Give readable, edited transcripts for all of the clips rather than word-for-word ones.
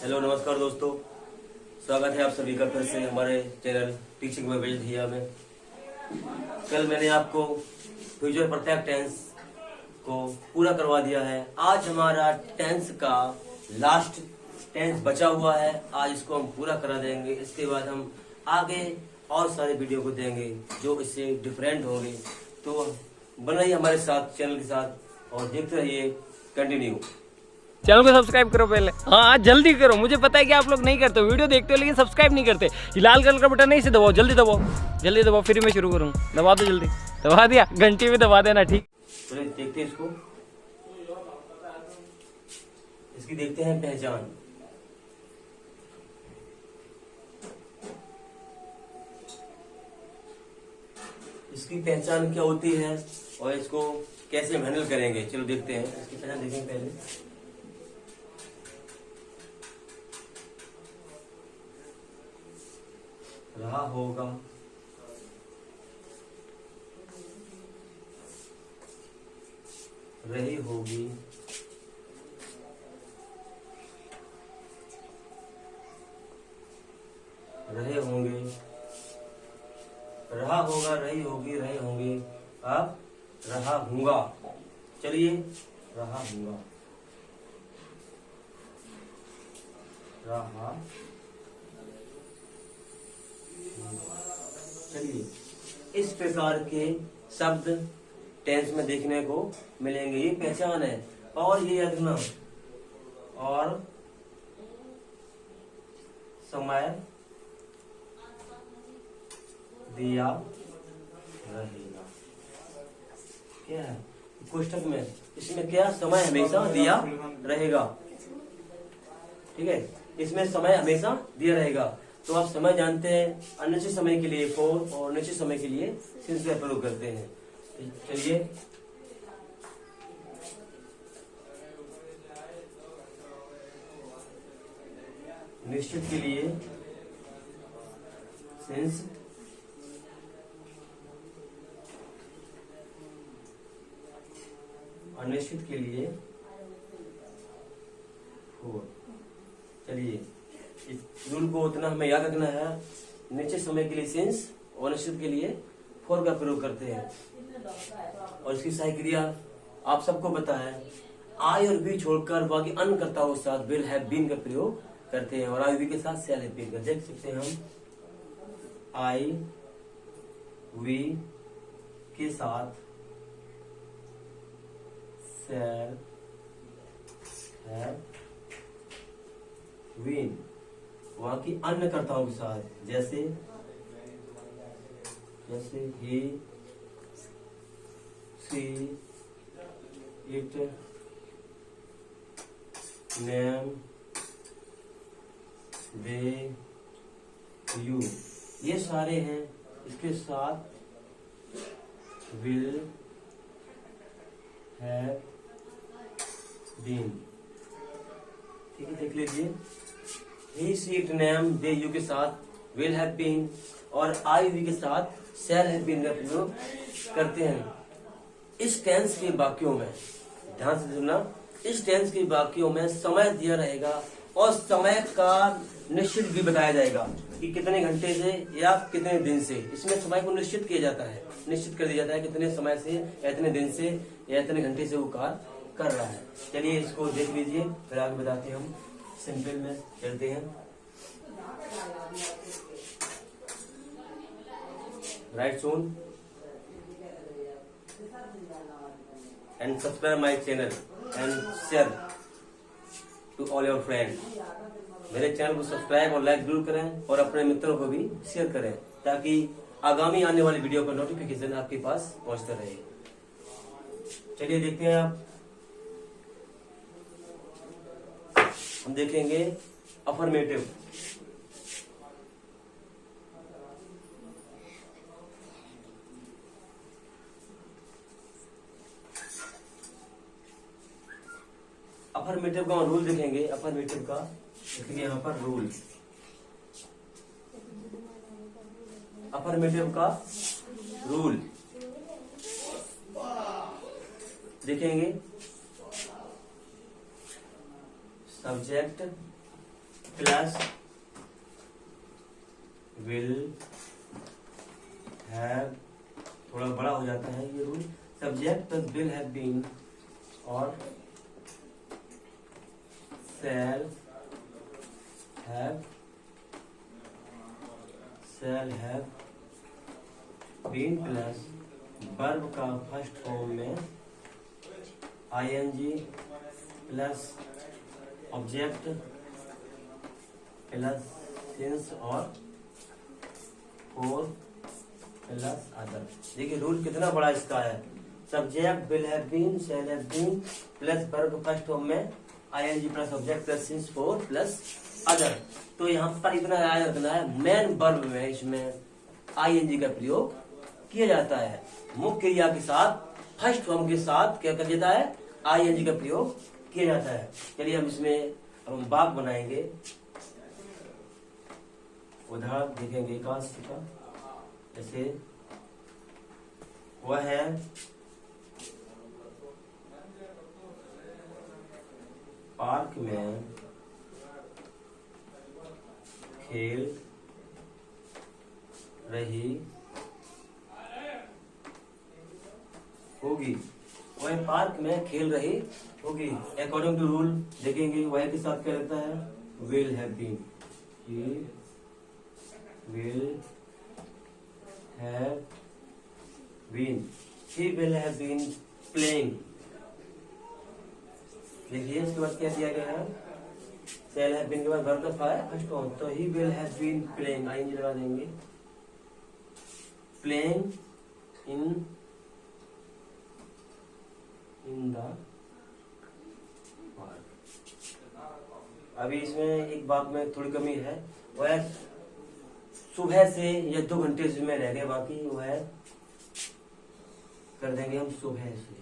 Hello नमस्कार दोस्तों, स्वागत है आप सभी का फिर से हमारे चैनल टीचिंग में भैया में। कल मैंने आपको फ्यूचर परफेक्ट टेंस को पूरा करवा दिया है। आज हमारा टेंस का लास्ट टेंस बचा हुआ है, आज इसको हम पूरा करा देंगे। इसके बाद हम आगे और सारे वीडियो को देंगे जो इससे डिफरेंट होंगे। तो बने रहिए हमारे साथ चैनल के साथ और देखते रहिए कंटिन्यू। चैनल को सब्सक्राइब करो पहले। हाँ जल्दी करो, मुझे पता है कि आप लोग नहीं करते हो, वीडियो देखते हो लेकिन सब्सक्राइब नहीं करते। ये लाल कलर का बटन नहीं से दबाओ, जल्दी दबाओ, जल्दी दबाओ, फिर मैं शुरू करूँ। दबा दो जल्दी, दबा दिया, घंटी में दबा देना। ठीक, चलिए देखते हैं इसको। इसकी देखते हैं पहचान। इसकी पहचान क्या होती है और इसको कैसे हम हैंडल करेंगे, चलो देखते हैं। इसकी पहचान देखेंगे पहले। रहा होगा, रही होगी, रहे होंगे, रहा होगा, रही होगी, रहे होंगे। अब रहा हूंगा, चलिए रहा हूंगा, रहा। चलिए इस प्रकार के शब्द टेंस में देखने को मिलेंगे। ये पहचान है और ये रखना और समय दिया रहेगा। क्या है कोष्ठक में, इसमें क्या समय हमेशा दिया रहेगा। ठीक है, इसमें समय हमेशा दिया रहेगा। तो आप समय जानते हैं, अनिश्चित समय के लिए फॉर और निश्चित समय के लिए सिंस का प्रयोग करते हैं। चलिए निश्चित के लिए सिंस, अनिश्चित के लिए फॉर। चलिए इस रूल को उतना हमें याद रखना है। निश्चित समय के लिए सिंस और अनिश्चित के लिए फॉर का प्रयोग करते हैं। और इसकी सही क्रिया आप सबको पता है, आई और बी छोड़कर बाकी अन्य कर्ताओं के साथ विल हैव बीन का प्रयोग करते हैं और आई वी के साथ शैल हैव बीन का। देख सकते हैं हम आई वी के साथ शैल हैव बीन, वहां की अन्य कर्ताओं के साथ जैसे ही, सी, इट, नेम, दे, यू, ये सारे हैं। इसके साथ विल हैव बीन। ठीक है, देख लीजिए। ही, सी, इट, नेम, दे, यू के साथ विल हैव बीन और आई वी के साथ शैल हैव बीन का प्रयोग करते हैं। इस टेंस के वाक्यों में ध्यान से सुनना, इस टेंस के वाक्यों में समय दिया रहेगा और समय का निश्चित भी बताया जाएगा कि कितने घंटे से या कितने दिन से। इसमें समय को निश्चित किया जाता है, निश्चित कर दिया जाता है कितने समय से या इतने दिन से या इतने घंटे से वो कार्य कर रहा है। चलिए इसको देख लीजिए, फिर आगे बताते हैं। हम सिंपल में चलते हैं। Right soon and subscribe my channel and share to all your friend. मेरे चैनल को सब्सक्राइब और लाइक जरूर करें और अपने मित्रों को भी शेयर करें ताकि आगामी आने वाली वीडियो का नोटिफिकेशन आपके पास पहुंचता रहे। चलिए देखते हैं। आप हम देखेंगे अफर्मेटिव। अफर्मेटिव का रूल देखेंगे। अफर्मेटिव का देखेंगे यहाँ पर रूल। अफर्मेटिव का रूल देखेंगे। सब्जेक्ट प्लस विल हैव, थोड़ा बड़ा हो जाता है ये rule, subject plus will have been और shall have been plus verb का फर्स्ट फॉर्म में ing plus object plus since और फोर प्लस अदर। देखिए रूल कितना बड़ा इसका है, subject will have been, shall have been plus verb first form में ing plus object plus since four plus other. तो यहाँ पर इतना याद रखना है, मेन वर्ब में इसमें ing का प्रयोग किया जाता है, मुख्य क्रिया के साथ फर्स्ट फॉर्म के साथ क्या कर जाता है, ing का प्रयोग किया जाता है। चलिए हम इसमें अब हम वाक्य बनाएंगे, उदाहरण देखेंगे एकांश का। जैसे वह है पार्क में खेल रही होगी, वह पार्क में खेल रही होगी। अकॉर्डिंग टू रूल देखेंगे वह के साथ क्या रहता है, will have been, he will have been, he will have been playing. देखिए इसके बाद क्या दिया गया है, शैल हैव बीन के बाद वर्ब का फर्स्ट फॉर्म, तो he will have been playing, ING लगा देंगे, प्लेइंग इन द पार्क। अभी इसमें एक बात में थोड़ी कमी है, वह सुबह से या 2 घंटे इसमें रह गए, बाकी वह कर देंगे हम सुबह से,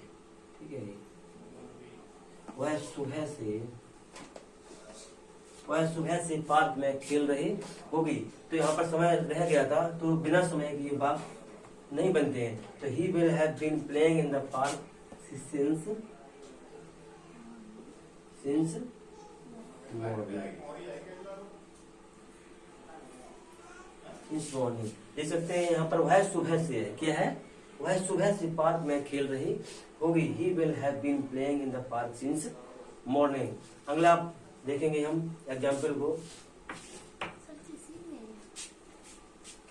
ठीक है। वह सुबह से पार्क में खेल रही होगी, तो यहाँ पर समय रह गया था, तो बिना समय के ये बात नहीं बनते हैं। तो he will have been playing in the park since morning. देख सकते हैं यहाँ पर वह सुबह से है, क्या है, वह सुबह से पार्क में खेल रही होगी, he will have been playing in the park since morning. अगला आप देखेंगे हम एग्जाम्पल को,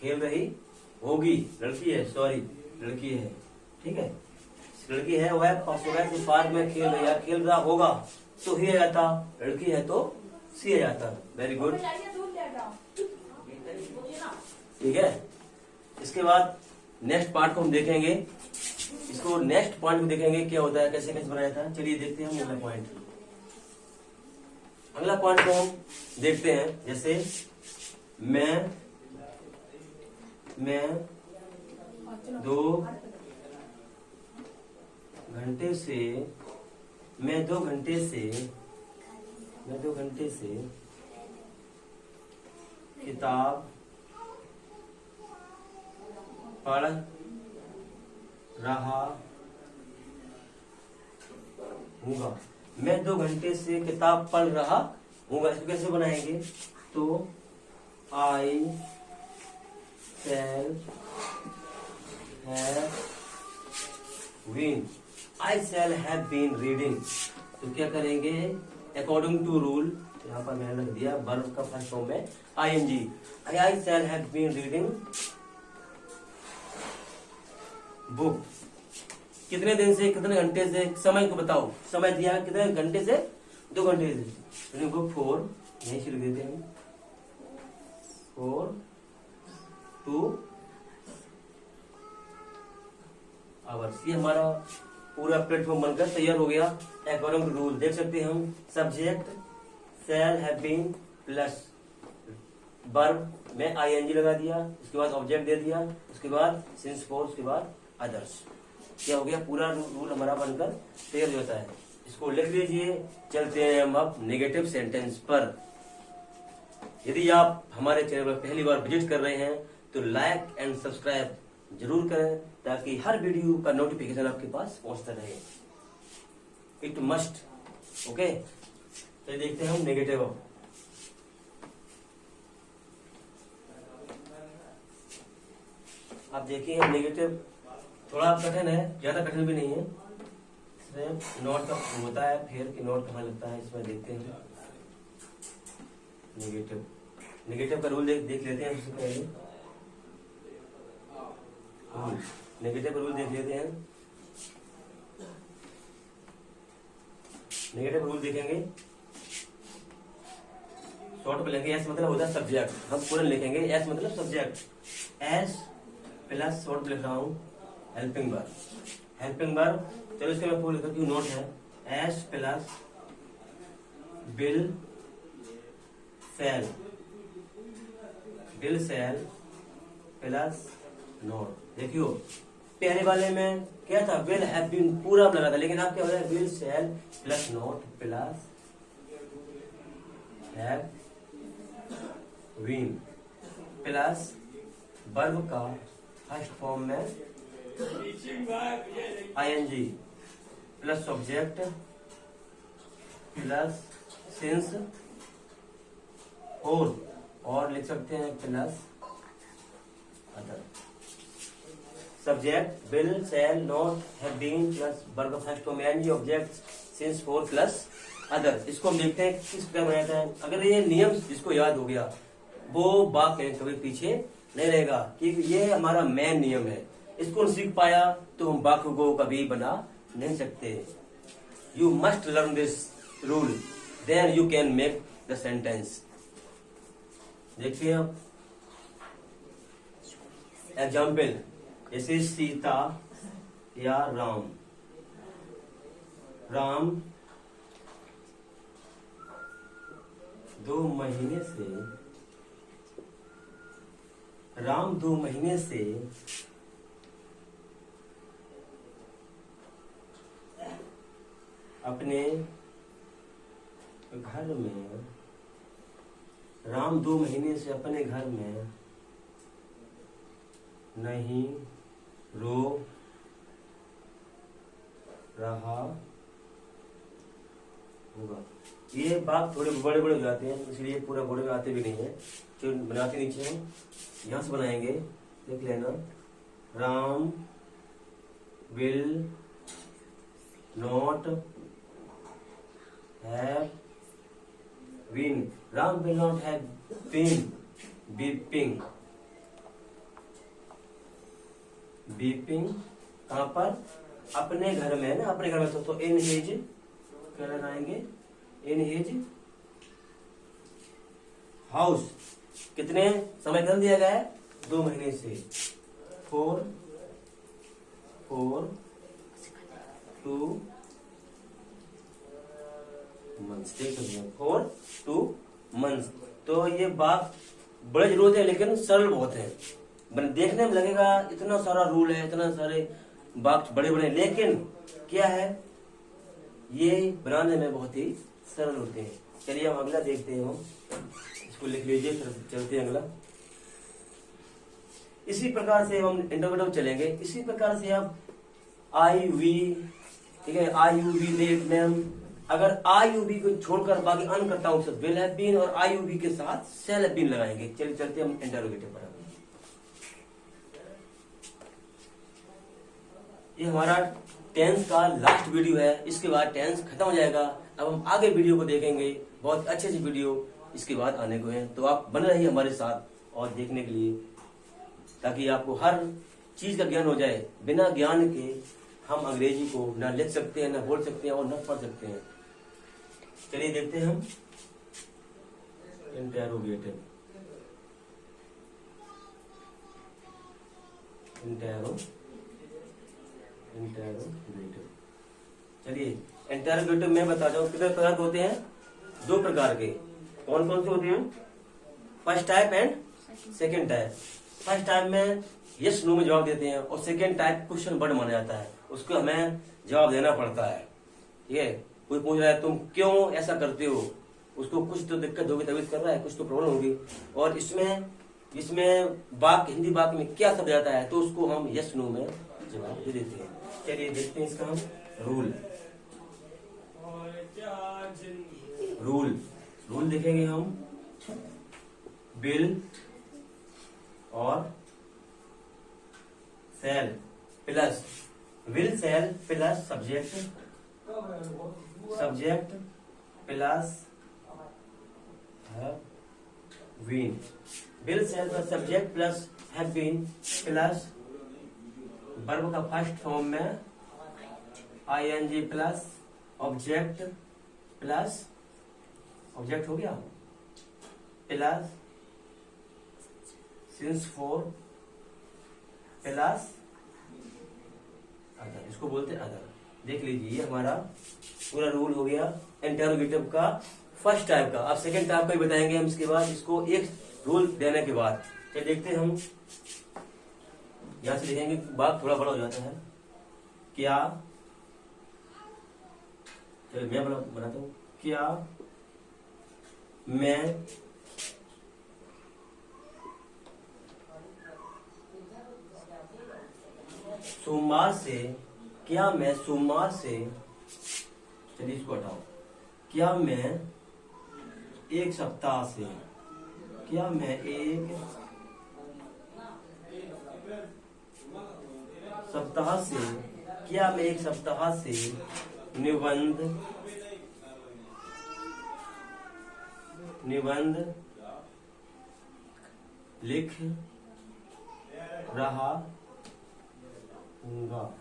खेल रही होगी, लड़की है, सॉरी लड़की है, ठीक है, लड़की है, वह सुबह से पार्क में खेल रही है, खेल रहा होगा तो ही आ जाता, लड़की है तो सी आ जाता। वेरी गुड, ठीक है। इसके बाद नेक्स्ट पार्ट को हम देखेंगे, इसको नेक्स्ट पॉइंट में देखेंगे क्या होता है, कैसे कैसे बनाया था। चलिए देखते हैं हम अगला पॉइंट। अगला पॉइंट को हम देखते हैं, जैसे मैं 2 घंटे से किताब पढ़ रहा हूँगा। मैं 2 घंटे से किताब पढ़ रहा हूँगा, इसको कैसे बनाएंगे, तो आई शैल हैव बीन रीडिंग। तो क्या करेंगे, अकॉर्डिंग टू रूल, यहाँ पर मैंने रख दिया वर्ब का फर्स्ट फॉर्म में ING, I shall have been reading book. कितने दिन से, कितने घंटे से, समय को बताओ, समय दिया कितने घंटे से, 2 घंटे से, बुक 4, यही शुरू देते हैं 4 2 आवर्स। ये हमारा पूरा प्लेटफॉर्म बनकर तैयार हो गया अकॉर्डिंग टू रूल। देख सकते हैं हम, subject shall have been plus verb में आईएनजी लगा दिया, उसके बाद ऑब्जेक्ट दे दिया, उसके बाद सिंस फोर, उसके बाद अदर्स। क्या हो गया, पूरा रूल हमारा बनकर तैयार हो जाता है। इसको लिख लीजिए। चलते हैं हम अब नेगेटिव सेंटेंस पर। यदि आप हमारे चैनल पर पहली बार विजिट कर रहे हैं तो लाइक एंड सब्सक्राइब जरूर करें, ताकि हर वीडियो का नोटिफिकेशन आपके पास पहुंचता रहे। It must, okay. तो देखते हैं हम नेगेटिव। आप देखिए नेगेटिव थोड़ा कठिन है, ज्यादा कठिन भी नहीं है। इसमें नोट का होता है, फिर कि नोट कहाँ लगता है इसमें देखते हैं। नेगेटिव का रूल देख लेते हैं सबसे पहले। नेगेटिव का रूल देख लेते हैं। नेगेटिव रूल देखेंगे, शॉर्ट में लेंगे। एस मतलब होता है सब्जेक्ट, हम पूरा लिखेंगे। एस मतलब सब्जेक्ट, एस प्लस शॉर्ट में लिख रहा हूँ हेल्पिंग वर्ब। हेल्पिंग वर्ब, चलो इसके मैं पूरा लिखता हूँ, नोट है S plus will shall, will shall plus not. देखियो पहले वाले में क्या था, विल हैव बीन पूरा लगा था, लेकिन आप क्या हो रहा है, will shall plus not plus have been plus verb का फर्स्ट फॉर्म में ING plus subject plus since और लिख सकते हैं plus other. Subject will shall not have been plus verb first form ING object since for plus other. इसको हम देखते हैं किस प्रकार बनाया जाता है। अगर ये नियम जिसको याद हो गया वो वाक्य कभी पीछे नहीं रहेगा, क्योंकि ये हमारा मेन नियम है। इसको सीख पाया तो हम वाक्य को कभी बना नहीं सकते। You must learn this rule, then you can make the sentence. देखिए आप एग्जाम्पल, जैसे सीता या राम। राम 2 महीने से अपने घर में, राम 2 महीने से अपने घर में नहीं रो रहा होगा। ये बात थोड़े बड़े बड़े हो जाते हैं, इसलिए पूरा बड़े में आते भी नहीं है। जो बनाते नीचे हैं यहां से बनाएंगे, देख लेना। Ram will not have been, Ram will not have been beeping, beeping कहां पर, अपने घर में ना, अपने घर में। तो इन हिज क्या लगाएंगे, इन हिज हाउस। कितने समय कर दिया गया है, 2 महीने से। 4 2 मंथ्स, देख सकते हैं 4 2 मंथ्स। तो ये बात बड़े जरूरत है, लेकिन सरल बहुत है। देखने में लगेगा इतना सारा रूल है, इतना सारे वाक्य बड़े बड़े, लेकिन क्या है, ये बनाने में बहुत ही सरल होते हैं। चलिए हम अगला देखते हैं, इसको लिख लीजिए, चलते हैं अगला। इसी प्रकार से हम इंटरोगेटिव चलेंगे। इसी प्रकार से आप आई वी, ठीक है, आई यू वी लेट नेम। अगर आई यू वी को छोड़कर बाकी अन्य कर्ताओं के साथ विल हैव बीन और आई यू वी के साथ शैल हैव बीन लगाएंगे। चलिए चलते हम इंटरोगेटिव पर। ये हमारा टेंस का लास्ट वीडियो है, इसके बाद टेंस खत्म हो जाएगा। अब हम आगे वीडियो को देखेंगे, बहुत अच्छे से वीडियो इसके बाद आने को है। तो आप बने रहिए हमारे साथ और देखने के लिए, ताकि आपको हर चीज का ज्ञान हो जाए। बिना ज्ञान के हम अंग्रेजी को ना लिख सकते हैं, ना बोल सकते हैं और ना पढ़ सकते हैं। चलिए देखते हैं हम इंटेरोगेटिव। इंटेरोगेटिव, चलिए इंटेरोगेटिव में बता दूं कितने प्रकार के होते हैं। 2 प्रकार के। कौन कौन से होते हैं, first type and second type. First type में यस नो में जवाब देते हैं, और सेकंड टाइप क्वेश्चन वर्ड माना जाता है, उसको हमें जवाब देना पड़ता है। ठीक है, कोई पूछ रहा है तुम क्यों ऐसा करते हो, उसको कुछ तो दिक्कत होगी, तबीयत कर रहा है, कुछ तो प्रॉब्लम होगी। और इसमें वाक्य, हिंदी वाक्य में क्या शब्द आता है, तो उसको हम यस नो में जवाब दे देते हैं। चलिए देखते हैं इसका हम रूल देखेंगे हम। विल और shall plus will shall plus subject plus have been, will shall plus subject plus have been plus verb का फर्स्ट फॉर्म में ing प्लस ऑब्जेक्ट हो गया plus since for plus other, इसको बोलते हैं अदर। देख लीजिए ये हमारा पूरा रूल हो गया इंटरोगेटिव का फर्स्ट टाइप का। अब सेकंड टाइप का ही बताएंगे हम इसके बाद, इसको एक रूल देने के बाद। तो देखते हैं हम, यहां से देखेंगे बात थोड़ा बड़ा हो जाता है। क्या, चलो मैं बनाता हूं, क्या मैं सोमवार से, क्या मैं सोमवार से, चलिए इसको हटाओ, क्या मैं एक सप्ताह से, क्या मैं एक सप्ताह से, क्या मैं एक सप्ताह से निबंध लिख रहा हूँगा।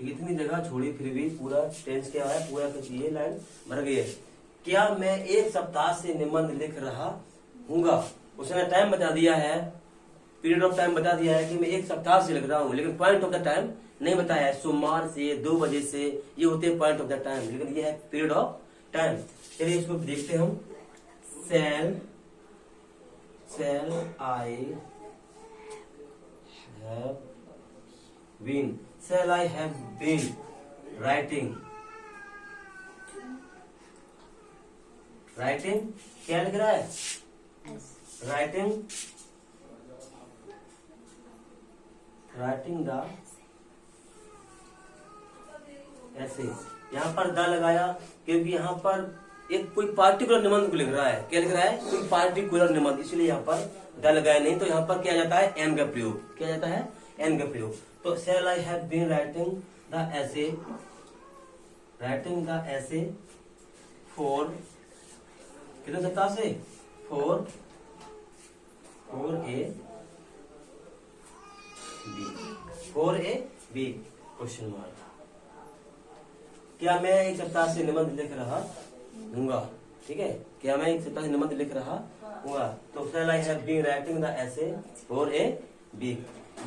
इतनी जगह छोड़ी फिर भी पूरा टेंस क्या है, पूरा ये लाइन भर गई है। क्या मैं एक सप्ताह से निबंध लिख रहा हूँगा, उसने टाइम बता दिया है, पीरियड ऑफ टाइम बता दिया है कि मैं एक सप्ताह से लिख रहा हूँ, लेकिन पॉइंट ऑफ द टाइम नहीं बताया है। सोमवार से 2 बजे से, ये होते हैं पॉइंट ऑफ द टाइम, लेकिन ये है पीरियड ऑफ टाइम। चलिए इसको देखते हैं हम। Shall I have been, shall I have been writing, क्या लिख रहा है, राइटिंग द ऐसे, यहाँ पर द लगाया क्योंकि यहाँ पर एक कोई पार्टिकुलर निबंध को लिख रहा है। क्या लिख रहा है, कोई पार्टिकुलर निबंध, इसलिए यहाँ पर द लगाया। नहीं तो यहाँ पर क्या जाता है, एन का प्रयोग, क्या जाता है, एन का प्रयोग। तो shall I have been writing the essay for, कितने सप्ताह से, for A B question mark. क्या मैं एक सप्ताह से निबंध लिख रहा हूँगा, ठीक है, क्या मैं एक सप्ताह से निबंध लिख रहा हूँगा। तो shall I have been writing the essay for A B,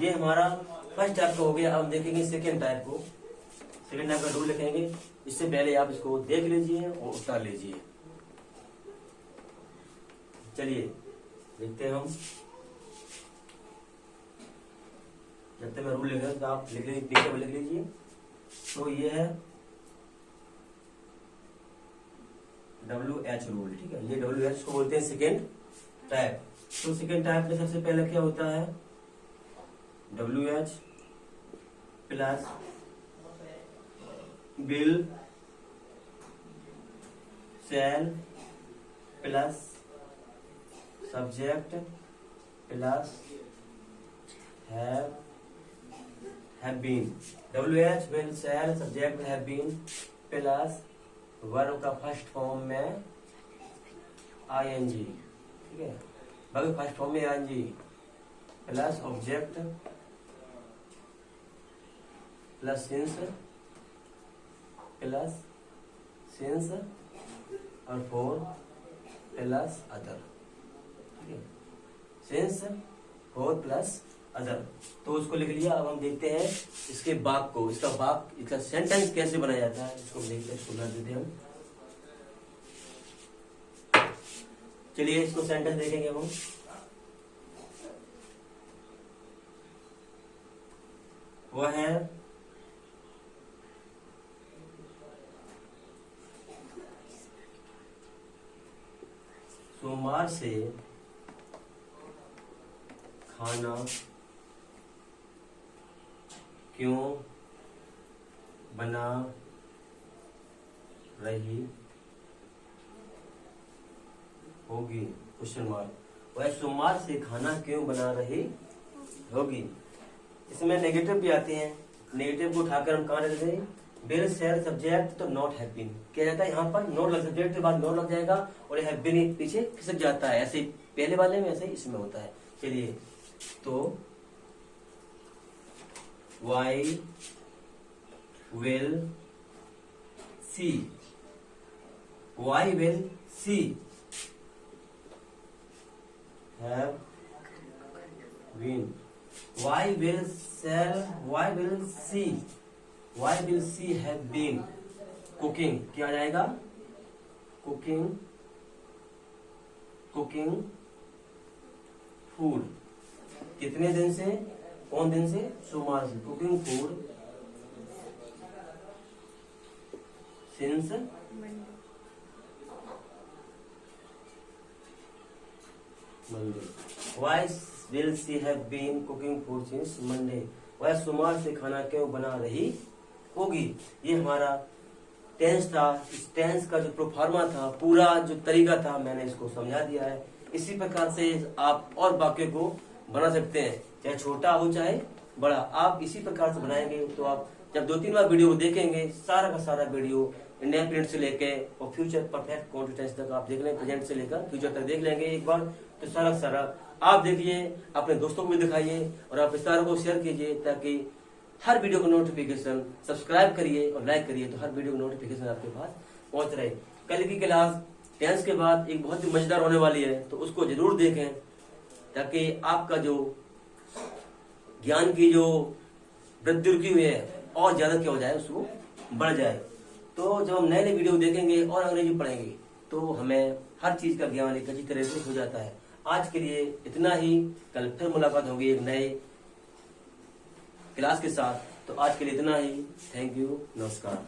ये हमारा फर्स्ट टाइप का हो गया। अब देखेंगे सेकेंड टाइप को। सेकेंड टाइप का रूल लिखेंगे, इससे पहले आप इसको देख लीजिए और उतार लीजिए। चलिए देखते हैं हम। जब तक मैं रूल लिख रहा हूं तो आप लिख लीजिए। तो ये है WH रूल, ठीक है, ये WH को बोलते हैं सेकेंड टाइप। तो सेकेंड टाइप में सबसे पहले क्या होता है, WH plus will shall plus subject plus have been. WH will shall subject have been plus verb का फर्स्ट फॉर्म में ING, ठीक है, वर्ब फर्स्ट फॉर्म में ING plus object plus since और फॉर प्लस अदर, ठीक है, since for plus other. तो उसको लिख लिया। अब हम देखते हैं इसके वाक्य को, इसका सेंटेंस कैसे बनाया जाता है, इसको देखते हैं, सुना देते हैं हम। चलिए इसको सेंटेंस देखेंगे हम। वो है सोमवार से खाना क्यों बना रही होगी, क्वेश्चन मार्क। वह सोमवार से खाना क्यों बना रही होगी। इसमें नेगेटिव भी आते हैं, नेगेटिव को उठाकर हम कहाँ रखते हैं, विल शेल सब्जेक्ट तो नॉट हैव बीन क्या जाता है, यहाँ पर नॉट लग, सब्जेक्ट के बाद नॉट लग जाएगा और हैव बीन पीछे खिसक जाता है, ऐसे पहले वाले में ऐसे ही इसमें होता है। चलिए तो why will see, why will see have been, why will sell, why will she have been cooking, क्या आ जाएगा, cooking food, कितने दिन से, कौन दिन से, सोमवार से, cooking food since Monday. Why will she have been cooking food since Monday? वह सोमवार से खाना क्यों बना रही होगी। ये हमारा टेंस था। इस टेंस का जो प्रोफार्मा था, पूरा जो तरीका था, मैंने इसको समझा दिया है। इसी प्रकार से आप और वाक्य को बना सकते हैं, चाहे छोटा हो चाहे बड़ा। आप इसी प्रकार से बनाएंगे तो आप जब 2-3 बार वीडियो को देखेंगे, सारा का सारा वीडियो इंडियन प्रिंट से लेके और फ्यूचर परफेक्ट कॉन्टिटेंस तक आप देख लें, प्रेजेंट से लेकर फ्यूचर तक देख लेंगे एक बार, तो सारा का सारा आप देखिए, अपने दोस्तों को भी दिखाइए और आप विस्तार को शेयर कीजिए, ताकि हर वीडियो को नोटिफिकेशन, सब्सक्राइब करिए और लाइक करिए, तो हर वीडियो को नोटिफिकेशन आपके पास पहुंच रहे। कल की क्लास टेंस के बाद एक बहुत ही मजेदार होने वाली है, तो उसको जरूर देखें, ताकि आपका जो ज्ञान की जो वृद्धि रुकी हुई है और ज्यादा क्या हो जाए, उसको बढ़ जाए। तो जब हम नए नए वीडियो देखेंगे और अंग्रेजी पढ़ेंगे, तो हमें हर चीज का ज्ञान एक अच्छी तरह से हो जाता है। आज के लिए इतना ही, कल फिर मुलाकात होगी एक नए क्लास के साथ। तो आज के लिए इतना ही, थैंक यू, नमस्कार।